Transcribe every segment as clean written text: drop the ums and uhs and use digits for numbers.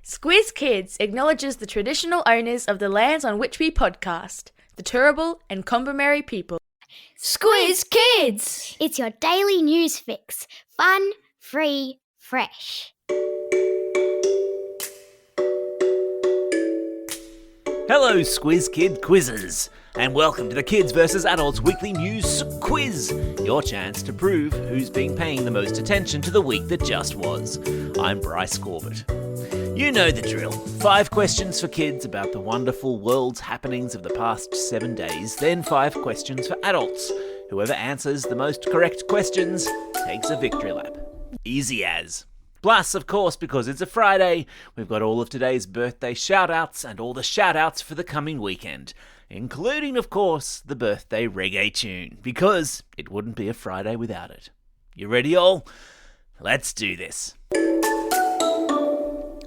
Squiz Kids acknowledges the traditional owners of the lands on which we podcast, the Turrbal and Kombumerri people. Squiz Kids! It's your daily news fix. Fun, free, fresh. Hello, Squiz Kid Quizzes, and welcome to the Kids vs. Adults Weekly News Quiz, your chance to prove who's been paying the most attention to the week that just was. I'm Bryce Corbett. You know the drill. 5 questions for kids about the wonderful world's happenings of the past 7 days, then 5 questions for adults. Whoever answers the most correct questions takes a victory lap. Easy as. Plus, of course, because it's a Friday, we've got all of today's birthday shout-outs and all the shout-outs for the coming weekend, including, of course, the birthday reggae tune, because it wouldn't be a Friday without it. You ready, all? Let's do this.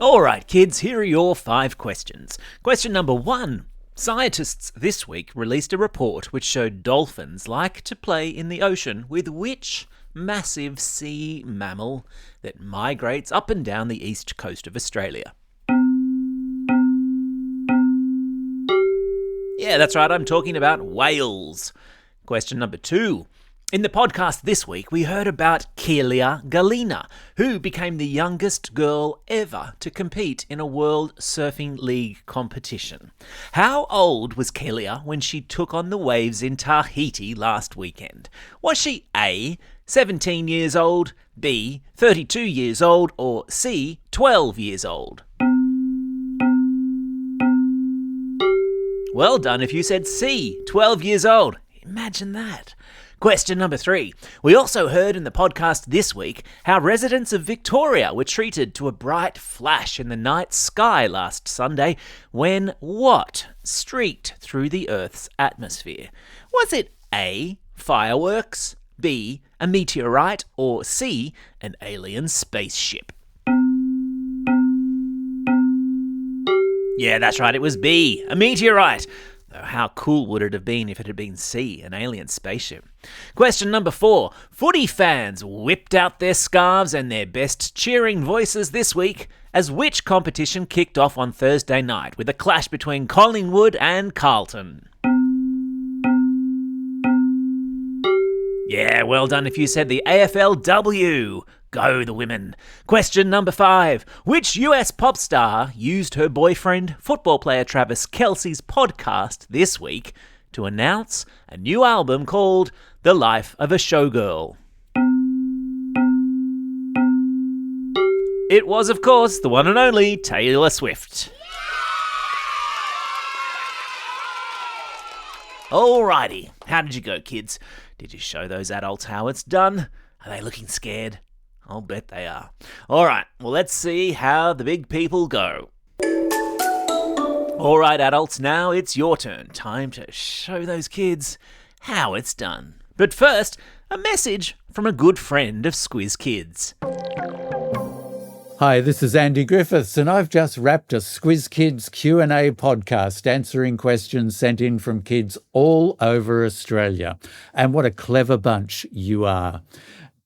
Alright, kids, here are your 5 questions. Question number 1. Scientists this week released a report which showed dolphins like to play in the ocean with which massive sea mammal that migrates up and down the east coast of Australia? Yeah, that's right, I'm talking about whales. Question number 2. In the podcast this week, we heard about Keelia Galina, who became the youngest girl ever to compete in a World Surfing League competition. How old was Keelia when she took on the waves in Tahiti last weekend? Was she A, 17 years old, B, 32 years old, or C, 12 years old? Well done if you said C, 12 years old. Imagine that. Question number 3. We also heard in the podcast this week how residents of Victoria were treated to a bright flash in the night sky last Sunday when what streaked through the Earth's atmosphere? Was it A, fireworks, B, a meteorite, or C, an alien spaceship? Yeah, that's right, it was B, a meteorite. Though how cool would it have been if it had been C, an alien spaceship? Question number 4. Footy fans whipped out their scarves and their best cheering voices this week as which competition kicked off on Thursday night with a clash between Collingwood and Carlton? Yeah, well done if you said the AFLW. Go the women. Question number 5. Which US pop star used her boyfriend, football player Travis Kelce's podcast this week to announce a new album called The Life of a Showgirl? It was, of course, the one and only Taylor Swift. Alrighty, how did you go, kids? Did you show those adults how it's done? Are they looking scared? I'll bet they are. Alright, well let's see how the big people go. Alright adults, now it's your turn. Time to show those kids how it's done. But first, a message from a good friend of Squiz Kids. Hi, this is Andy Griffiths, and I've just wrapped a Squiz Kids Q&A podcast answering questions sent in from kids all over Australia. And what a clever bunch you are.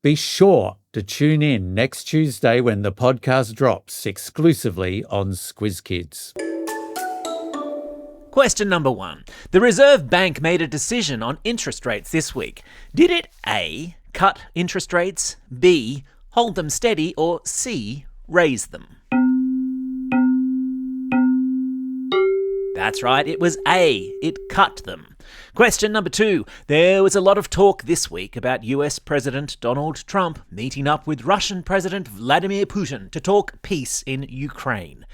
Be sure to tune in next Tuesday when the podcast drops exclusively on Squiz Kids. Question number 1. The Reserve Bank made a decision on interest rates this week. Did it A, cut interest rates, B, hold them steady, or C, raise them? That's right, it was A. It cut them. Question number 2. There was a lot of talk this week about US President Donald Trump meeting up with Russian President Vladimir Putin to talk peace in Ukraine.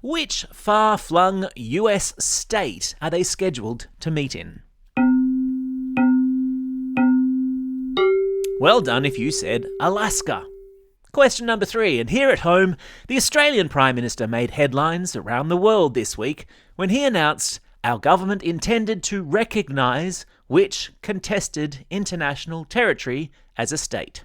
Which far-flung US state are they scheduled to meet in? Well done if you said Alaska. Question number 3, and here at home, the Australian Prime Minister made headlines around the world this week when he announced our government intended to recognise which contested international territory as a state.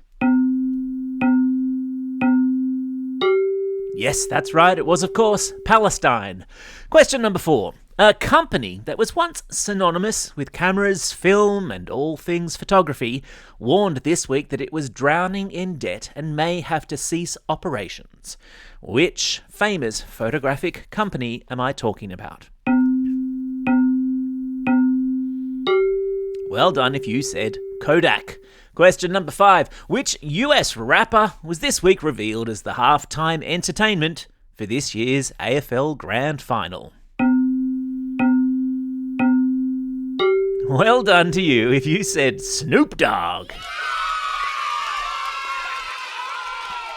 Yes, that's right, it was of course Palestine. Question number 4. A company that was once synonymous with cameras, film, and all things photography warned this week that it was drowning in debt and may have to cease operations. Which famous photographic company am I talking about? Well done if you said Kodak. Question number 5. Which US rapper was this week revealed as the halftime entertainment for this year's AFL Grand Final? Well done to you if you said Snoop Dogg.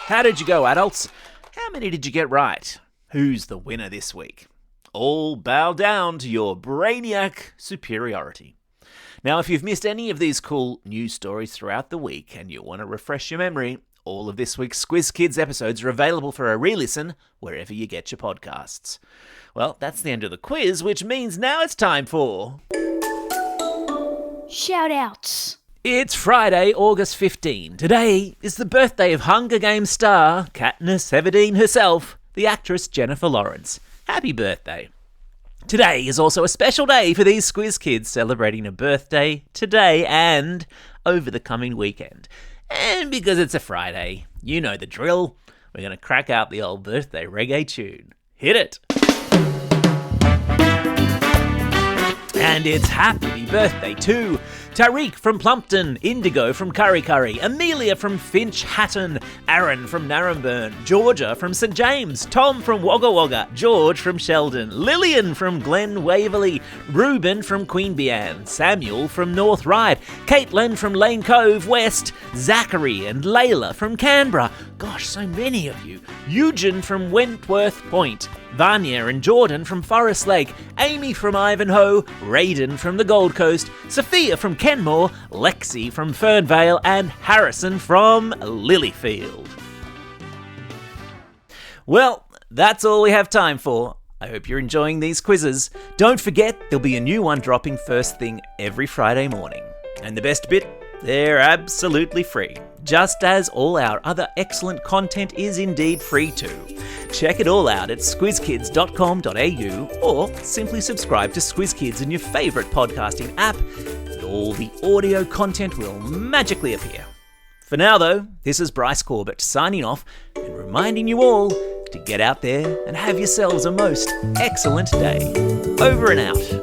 How did you go, adults? How many did you get right? Who's the winner this week? All bow down to your brainiac superiority. Now, if you've missed any of these cool news stories throughout the week and you want to refresh your memory, all of this week's Squiz Kids episodes are available for a re-listen wherever you get your podcasts. Well, that's the end of the quiz, which means now it's time for... Shout-outs. It's Friday, August 15. Today is the birthday of Hunger Games star Katniss Everdeen herself, the actress Jennifer Lawrence. Happy birthday. Today is also a special day for these Squiz Kids, celebrating a birthday today and over the coming weekend. And because it's a Friday, you know the drill. We're going to crack out the old birthday reggae tune. Hit it! And it's happy birthday to Tariq from Plumpton, Indigo from Curry Curry, Amelia from Finch Hatton, Aaron from Narromburn, Georgia from St James, Tom from Wagga Wagga, George from Sheldon, Lillian from Glen Waverley, Reuben from Queanbeyan, Samuel from North Ryde, Caitlin from Lane Cove West, Zachary and Layla from Canberra, gosh, so many of you, Eugen from Wentworth Point, Vanya and Jordan from Forest Lake, Amy from Ivanhoe, Raiden from the Gold Coast, Sophia from Kenmore, Lexi from Fernvale, and Harrison from Lilyfield. Well, that's all we have time for. I hope you're enjoying these quizzes. Don't forget, there'll be a new one dropping first thing every Friday morning. And the best bit, they're absolutely free, just as all our other excellent content is indeed free too. Check it all out at squizkids.com.au or simply subscribe to Squiz Kids in your favourite podcasting app and all the audio content will magically appear. For now though, this is Bryce Corbett signing off and reminding you all to get out there and have yourselves a most excellent day. Over and out.